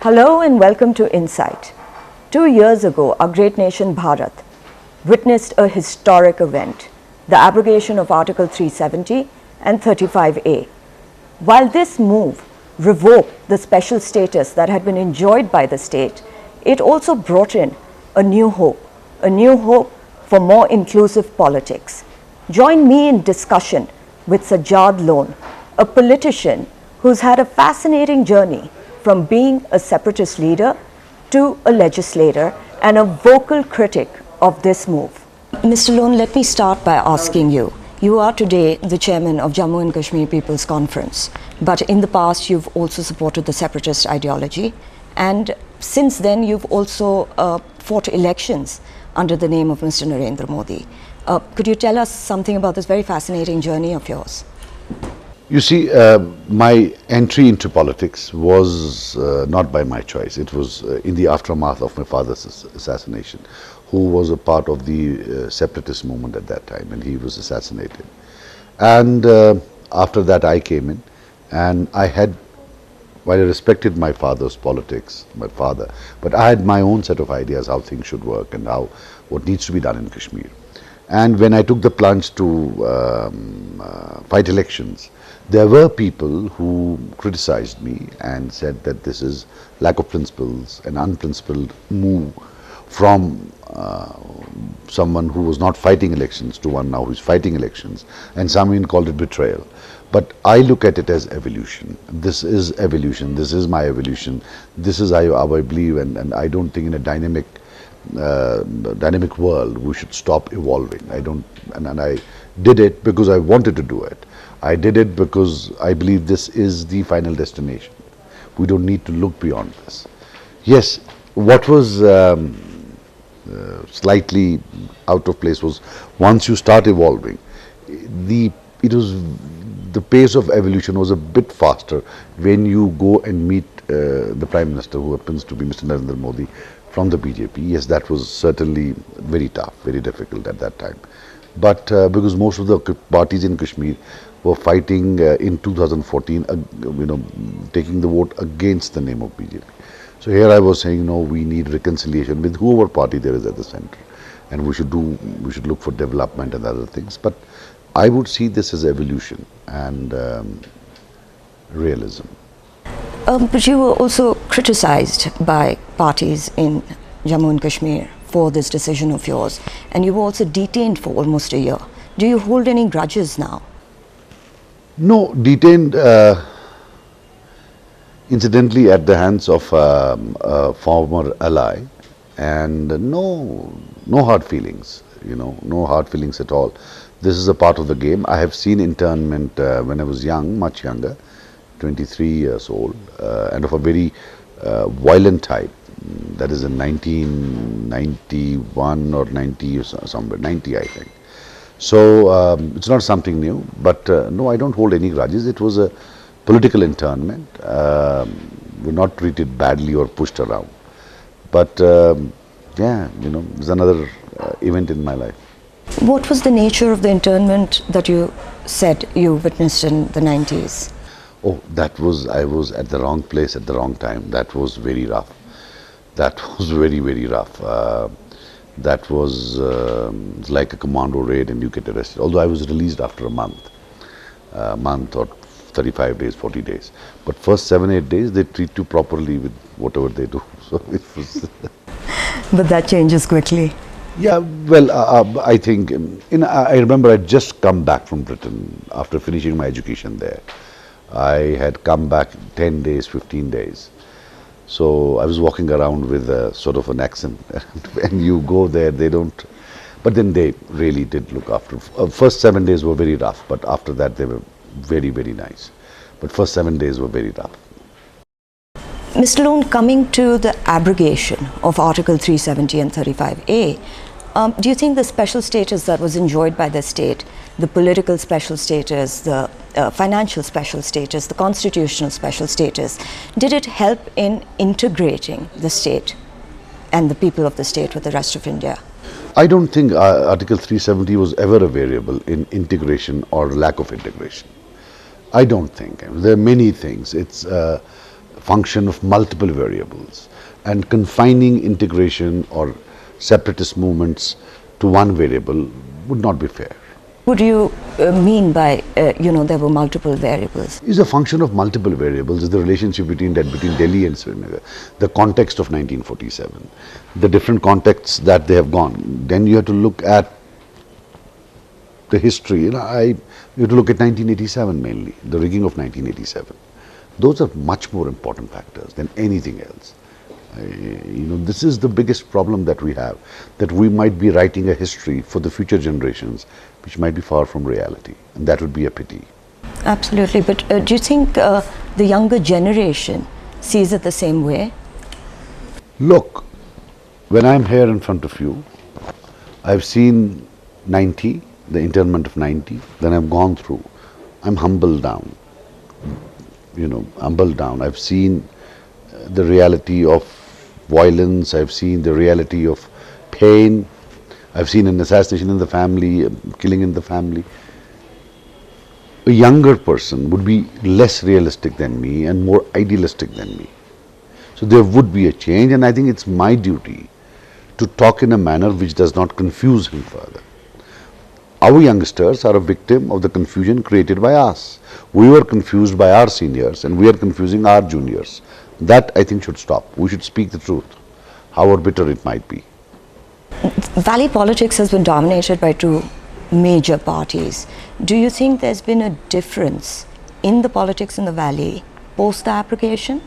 Hello and welcome to Insight. 2 years ago, our great nation Bharat witnessed a historic event, the abrogation of Article 370 and 35A. While this move revoked the special status that had been enjoyed by the state, it also brought in a new hope for more inclusive politics. Join me in discussion with Sajad Lone, a politician who's had a fascinating journey from being a separatist leader to a legislator and a vocal critic of this move. Mr. Lone, let me start by asking you. You are today the chairman of Jammu and Kashmir People's Conference, but in the past you've also supported the separatist ideology, and since then you've also fought elections under the name of Mr. Narendra Modi. Could you tell us something about this very fascinating journey of yours? You see, my entry into politics was not by my choice. It was in the aftermath of my father's assassination, who was a part of the separatist movement at that time, and he was assassinated. And after that I came in, and while I respected my father's politics, my father, but I had my own set of ideas how things should work and what needs to be done in Kashmir. And when I took the plunge to fight elections, there were people who criticized me and said that this is lack of principles, an unprincipled move from someone who was not fighting elections to one now who is fighting elections, and some even called it betrayal. But I look at it as evolution. This is evolution. This is my evolution. This is how I believe, and I don't think in a dynamic world we should stop evolving. And I did it because I wanted to do it. I did it because I believe this is the final destination. We don't need to look beyond this. Yes, what was slightly out of place was once you start evolving, the pace of evolution was a bit faster when you go and meet the Prime Minister, who happens to be Mr. Narendra Modi from the BJP. Yes, that was certainly very tough, very difficult at that time. But because most of the parties in Kashmir were fighting in 2014, taking the vote against the name of BJP. So here I was saying, no, we need reconciliation with whoever party there is at the center, and we should look for development and other things. But I would see this as evolution and realism. But you were also criticized by parties in Jammu and Kashmir for this decision of yours, and you were also detained for almost a year. Do you hold any grudges now? No, detained incidentally at the hands of a former ally, and no hard feelings, no hard feelings at all. This is a part of the game. I have seen internment when I was young, much younger, 23 years old, and of a very violent type. That is in 1991 or 90 or somewhere, 90 I think. So it's not something new, but no, I don't hold any grudges. It was a political internment. We're not treated badly or pushed around. But yeah, it's another event in my life. What was the nature of the internment that you said you witnessed in the 90s? Oh, I was at the wrong place at the wrong time. That was very rough. That was very, very rough. That was like a commando raid and you get arrested. Although I was released after a month or 35 days, 40 days. But first 7-8 days they treat you properly with whatever they do. So it was. But that changes quickly. Yeah, well, I think, I remember I'd just come back from Britain after finishing my education there. I had come back 10 days, 15 days. So I was walking around with a sort of an accent. When you go there, they don't, but then they really did look after. First 7 days were very rough, but after that they were very, very nice. But first 7 days were very rough. Mr. Lone, coming to the abrogation of Article 370 and 35A, do you think the special status that was enjoyed by the state, the political special status, the financial special status, the constitutional special status, did it help in integrating the state and the people of the state with the rest of India? I don't think Article 370 was ever a variable in integration or lack of integration. I don't think. There are many things. It's function of multiple variables, and confining integration or separatist movements to one variable would not be fair. What do you mean by, there were multiple variables? Is a function of multiple variables, is the relationship between Delhi and Srinagar, the context of 1947, the different contexts that they have gone. Then you have to look at the history. You have to look at 1987 mainly, the rigging of 1987. Those are much more important factors than anything else. This is the biggest problem that we have, that we might be writing a history for the future generations which might be far from reality, and that would be a pity. Absolutely, but do you think the younger generation sees it the same way? Look, when I'm here in front of you, I've seen 90, the internment of 90, then I've gone through. I'm humbled down, humbled down. I've seen the reality of violence, I've seen the reality of pain, I've seen an assassination in the family, killing in the family. A younger person would be less realistic than me and more idealistic than me. So there would be a change, and I think it's my duty to talk in a manner which does not confuse him further. Our youngsters are a victim of the confusion created by us. We were confused by our seniors and we are confusing our juniors. That, I think, should stop. We should speak the truth, however bitter it might be. Valley politics has been dominated by two major parties. Do you think there's been a difference in the politics in the Valley post the abrogation?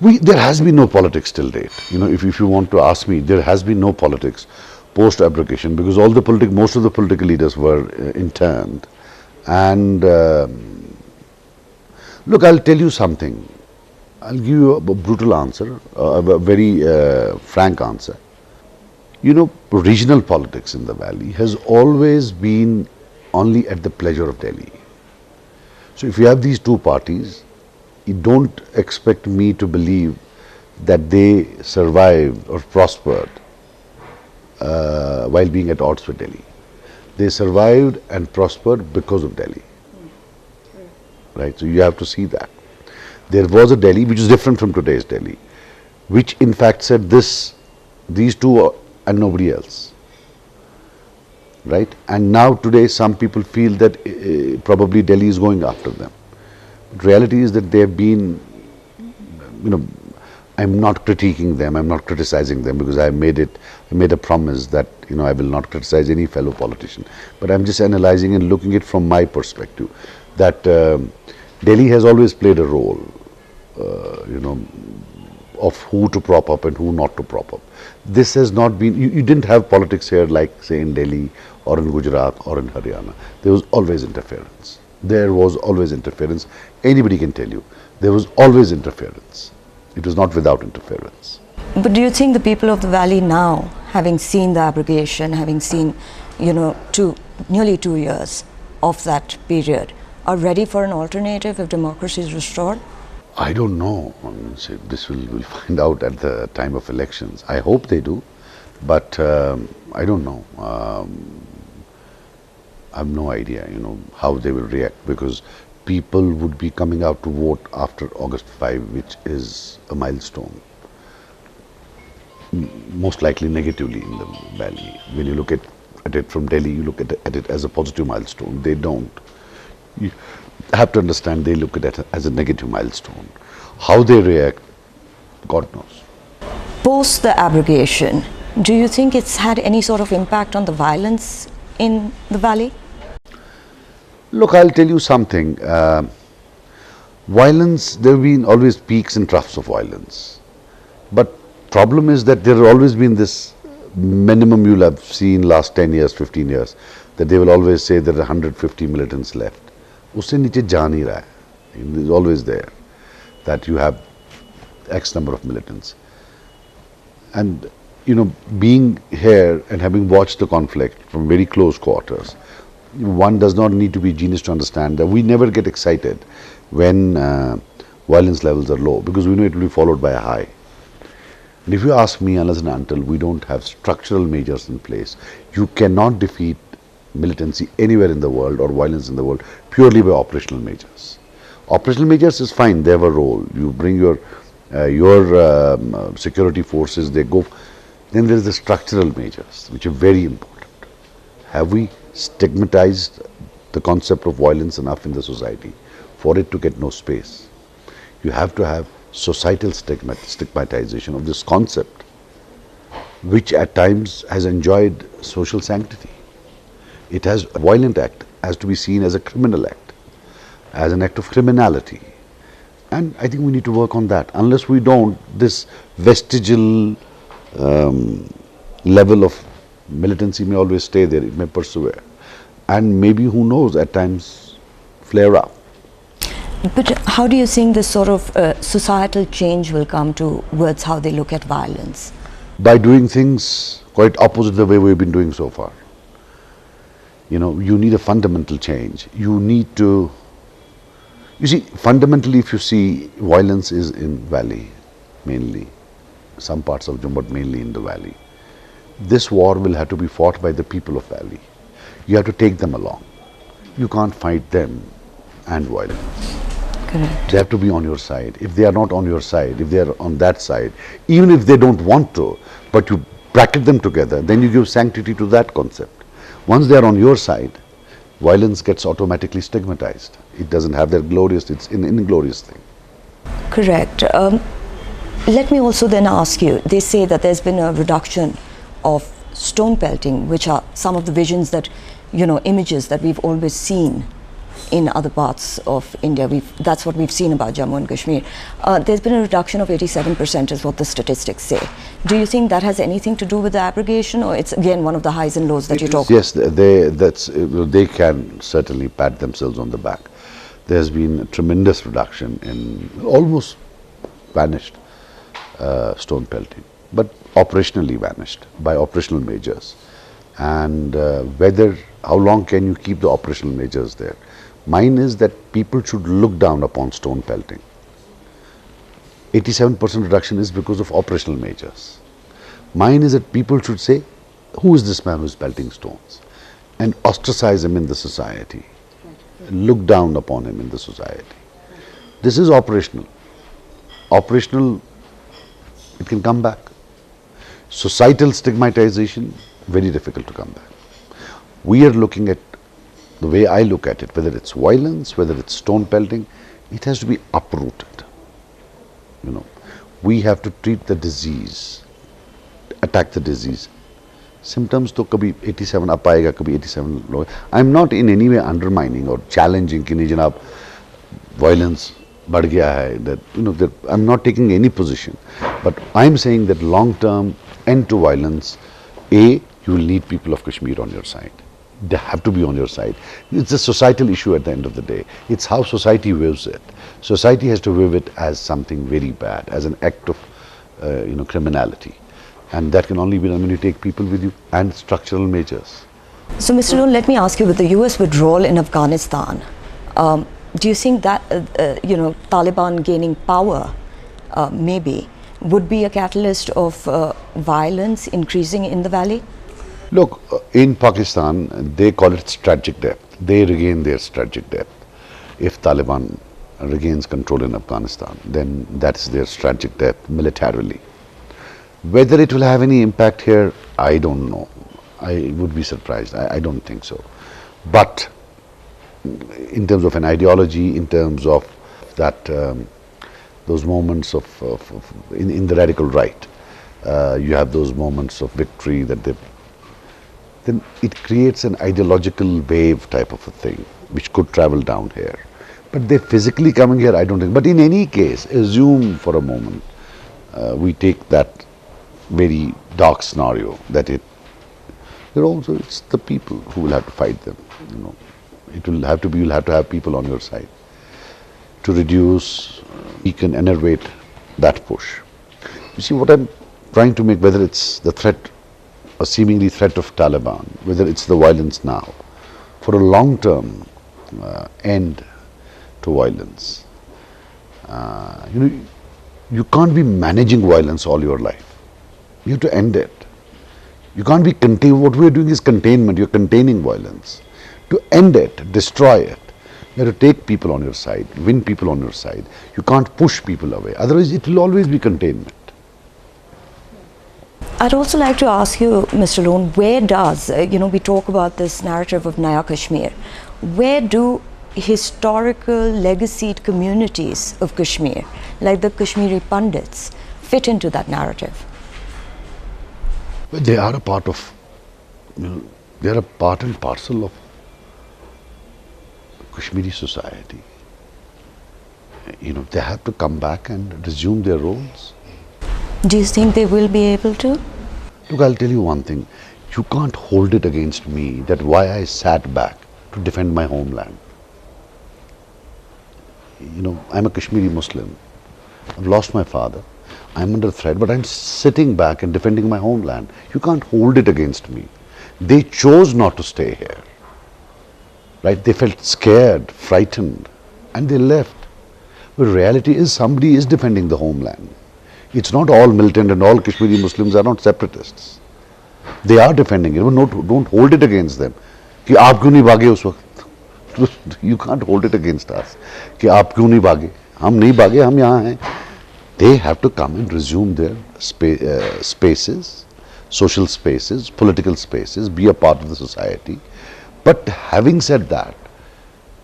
There has been no politics till date. If you want to ask me, there has been no politics post abrogation, because most of the political leaders were interned. And look, I'll tell you something. I'll give you a brutal answer, a very frank answer. Regional politics in the Valley has always been only at the pleasure of Delhi. So if you have these two parties, you don't expect me to believe that they survived or prospered while being at odds with Delhi. They survived and prospered because of Delhi. Right? So you have to see that. There was a Delhi which is different from today's Delhi, which in fact said these two and nobody else. Right? And now today some people feel that probably Delhi is going after them. But reality is that they have been, I'm not critiquing them, I'm not criticizing them, because I made a promise that, I will not criticize any fellow politician. But I'm just analyzing and looking at it from my perspective, that Delhi has always played a role, of who to prop up and who not to prop up. This has not been, you didn't have politics here like say in Delhi or in Gujarat or in Haryana. There was always interference. There was always interference. Anybody can tell you, there was always interference. It was not without interference. But do you think the people of the Valley now, having seen the abrogation, having seen, nearly 2 years of that period, are ready for an alternative if democracy is restored? I don't know. This we'll find out at the time of elections. I hope they do, but I don't know. I have no idea, how they will react, because people would be coming out to vote after August 5, which is a milestone. Most likely negatively in the Valley. When you look at it from Delhi, you look at it as a positive milestone. They don't. You have to understand, they look at it as a negative milestone. How they react, God knows. Post the abrogation, do you think it's had any sort of impact on the violence in the Valley? Look, I'll tell you something. Violence, there have been always peaks and troughs of violence. But problem is that there have always been this minimum you'll have seen last 10 years, 15 years, that they will always say there are 150 militants left. Usse niche ja nahi raha hai. It's always there that you have X number of militants. And, being here and having watched the conflict from very close quarters, one does not need to be a genius to understand that we never get excited when violence levels are low, because we know it will be followed by a high. And if you ask me, unless and until we don't have structural measures in place, you cannot defeat militancy anywhere in the world or violence in the world purely by operational measures. Operational measures is fine, they have a role. You bring your security forces, they go. Then there is the structural measures, which are very important. Have we stigmatized the concept of violence enough in the society for it to get no space? You have to have societal stigmatization of this concept, which at times has enjoyed social sanctity. It has a violent act has to be seen as a criminal act, as an act of criminality. And I think we need to work on that. Unless we don't, this vestigial level of militancy may always stay there, it may persevere. And maybe, who knows, at times flare up. But how do you think this sort of societal change will come towards how they look at violence? By doing things quite opposite the way we've been doing so far. You know, you need a fundamental change. You need to, you see, fundamentally, if you see, violence is in valley, mainly. Some parts of Jammu, but mainly in the valley. This war will have to be fought by the people of valley. You have to take them along. You can't fight them and violence. Correct. They have to be on your side. If they are not on your side, if they are on that side, even if they don't want to, but you bracket them together, then you give sanctity to that concept. Once they are on your side, violence gets automatically stigmatized. It doesn't have that glorious, it's an inglorious thing. Correct. Let me also then ask you, they say that there's been a reduction of stone pelting, which are some of the visions that, you know, images that we've always seen in other parts of India. That's what we've seen about Jammu and Kashmir. There's been a reduction of 87% is what the statistics say. Do you think that has anything to do with the abrogation, or it's again one of the highs and lows that you talk about? Yes, they can certainly pat themselves on the back. There's been a tremendous reduction in almost vanished stone pelting, but operationally vanished by operational measures. And how long can you keep the operational measures there? Mine is that people should look down upon stone pelting. 87% reduction is because of operational measures. Mine is that people should say, who is this man who is pelting stones? And ostracize him in the society. Look down upon him in the society. This is operational. Operational, it can come back. Societal stigmatization, very difficult to come back. We are looking at, the way I look at it, whether it's violence, whether it's stone pelting, it has to be uprooted. You know, we have to treat the disease, attack the disease. Symptoms to kabhi 87 up aayega, kabhi 87 low. I'm not in any way undermining or challenging ki nahi janab violence बढ़ गया है, that, you know, that I'm not taking any position, but I'm saying that long-term end to violence, you will need people of Kashmir on your side. They have to be on your side. It's a societal issue at the end of the day. It's how society views it. Society has to view it as something very bad, as an act of criminality. And that can only be done when you take people with you, and structural measures. So, Mr. Noor, let me ask you, with the US withdrawal in Afghanistan, do you think that, Taliban gaining power, maybe, would be a catalyst of violence increasing in the valley? Look, in Pakistan, they call it strategic depth. They regain their strategic depth. If Taliban regains control in Afghanistan, then that's their strategic depth militarily. Whether it will have any impact here, I don't know. I would be surprised. I don't think so. But in terms of an ideology, in terms of that, those moments in the radical right, you have those moments of victory that then it creates an ideological wave type of a thing, which could travel down here. But they're physically coming here, I don't think. But in any case, assume for a moment, we take that very dark scenario, that it's the people who will have to fight them. You'll have to have people on your side to reduce, we can enervate that push. You see, what I'm trying to make, whether it's the threat, a seemingly threat of Taliban, whether it's the violence now, for a long-term end to violence, you can't be managing violence all your life. You have to end it. You can't be contained. What we're doing is containment. You're containing violence. To end it, destroy it, you You have to take people on your side, win people on your side. You can't push people away. Otherwise, it will always be containment. I'd also like to ask you, Mr. Lone, where does, we talk about this narrative of Naya Kashmir, where do historical legacied communities of Kashmir, like the Kashmiri Pandits, fit into that narrative? But they are a part of, they are a part and parcel of Kashmiri society. They have to come back and resume their roles. Do you think they will be able to? Look, I'll tell you one thing. You can't hold it against me that why I sat back to defend my homeland. I'm a Kashmiri Muslim. I've lost my father. I'm under threat, but I'm sitting back and defending my homeland. You can't hold it against me. They chose not to stay here. Right? They felt scared, frightened, and they left. But reality is somebody is defending the homeland. It's not all militant and all Kashmiri Muslims are not separatists. They are defending it. Don't hold it against them. कि आप क्यों नहीं भागे उस वक्त? You can't hold it against us. कि आप क्यों नहीं भागे? हम नहीं भागे, हम यहाँ हैं. They have to come and resume their spaces, social spaces, political spaces, be a part of the society. But having said that,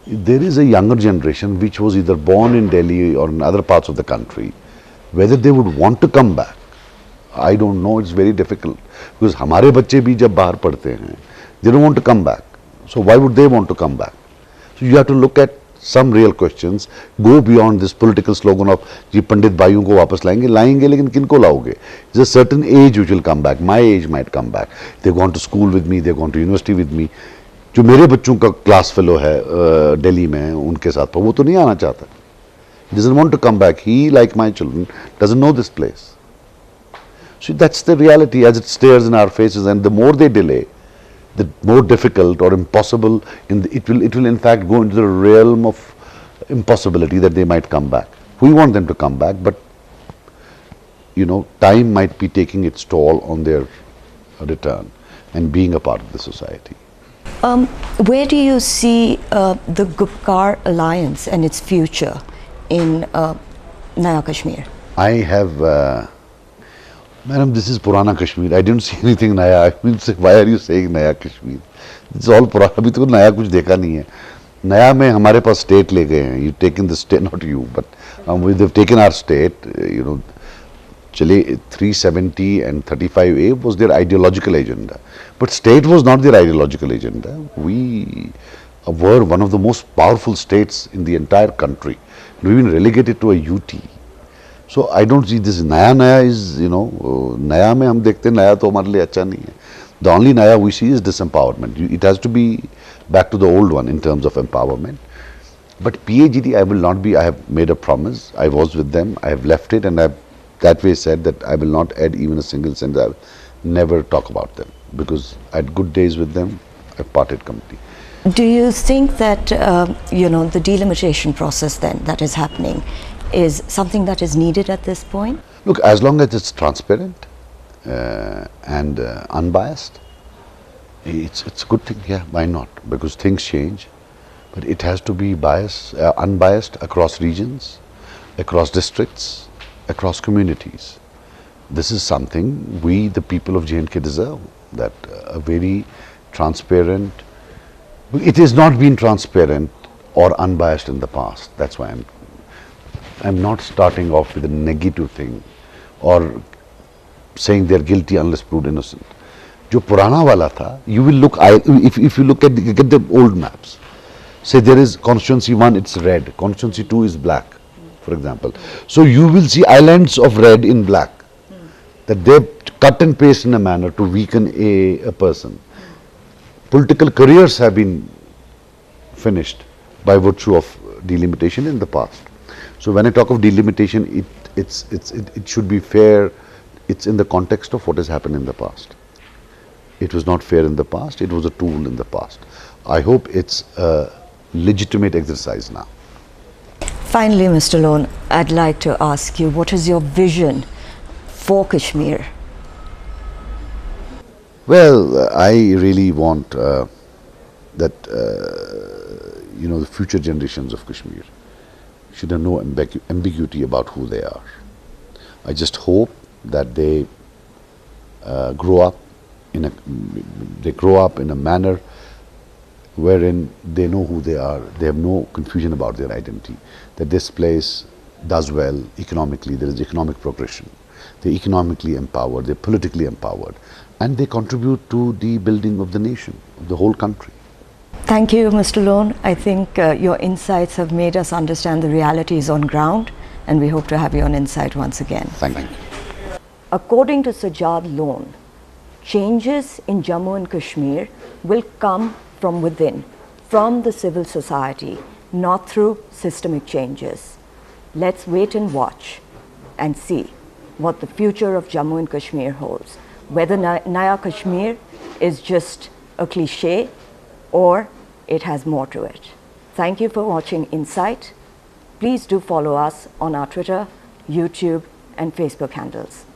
there is a younger generation which was either born in Delhi or in other parts of the country. Whether they would want to come back, I don't know. It's very difficult because हमारे बच्चे भी जब बाहर पढ़ते हैं, they don't want to come back. So why would they want to come back? So you have to look at some real questions, go beyond this political slogan of जी पंडित भाइयों को वापस लाएंगे लेकिन किनको लाओगे? There's a certain age which will come back. My age might come back. They've gone to school with me, they've gone to university with me. जो मेरे बच्चों का क्लास फेलो है दिल्ली में उनके साथ पर वो तो नहीं आना चाहता. He doesn't want to come back. He, like my children, doesn't know this place. So that's the reality as it stares in our faces, and the more they delay, the more difficult or impossible it will in fact go into the realm of impossibility that they might come back. We want them to come back, but time might be taking its toll on their return and being a part of the society. Where do you see the Gupkar alliance and its future in Naya Kashmir? I have, Madam, this is Purana Kashmir. I didn't see anything Naya. I mean, why are you saying Naya Kashmir? It's all Purana. अभी तो नया कुछ देखा नहीं है. नया में हमारे पास state ले गए हैं. You've taken the state, not you, but they've taken our state. Chile 370 and 35A was their ideological agenda, but state was not their ideological agenda. We were one of the most powerful states in the entire country. We've been relegated to a UT. So I don't see this naya is, naya में हम देखते हैं नया तो हमारे लिए अच्छा नहीं है. The only naya we see is disempowerment. It has to be back to the old one in terms of empowerment. But PAGD I will not be. I have made a promise. I was with them. I have left it, and I have that way said that I will not add even a single sentence. I will never talk about them because I had good days with them. I parted completely. Do you think that the delimitation process then that is happening is something that is needed at this point? Look, as long as it's transparent and unbiased, it's a good thing. Yeah, why not? Because things change, but it has to be unbiased across regions, across districts, across communities. This is something we, the people of J&K, deserve. That a very transparent. It has not been transparent or unbiased in the past. That's why I'm not starting off with a negative thing or saying they're guilty unless proved innocent. जो पुराना वाला था, you will look, if you look at the old maps, say there is constituency 1, it's red, constituency 2 is black, for example. So you will see islands of red in black, that they cut and paste in a manner to weaken a person. Political careers have been finished by virtue of delimitation in the past. So when I talk of delimitation, it should be fair. It's in the context of what has happened in the past. It was not fair in the past. It was a tool in the past. I hope it's a legitimate exercise now. Finally, Mr. Lone, I'd like to ask you, what is your vision for Kashmir? Well, I really want that, the future generations of Kashmir should have no ambiguity about who they are. I just hope that they grow up in a manner wherein they know who they are. They have no confusion about their identity. That this place does well economically. There is economic progression. They're economically empowered. They're politically empowered, and they contribute to the building of the nation, of the whole country. Thank you, Mr. Lone. I think your insights have made us understand the realities on ground, and we hope to have you on Insight once again. Thank you. According to Sajad Lone, changes in Jammu and Kashmir will come from within, from the civil society, not through systemic changes. Let's wait and watch and see what the future of Jammu and Kashmir holds. Whether Naya Kashmir is just a cliche or it has more to it. Thank you for watching Insight. Please do follow us on our Twitter, YouTube, and Facebook handles.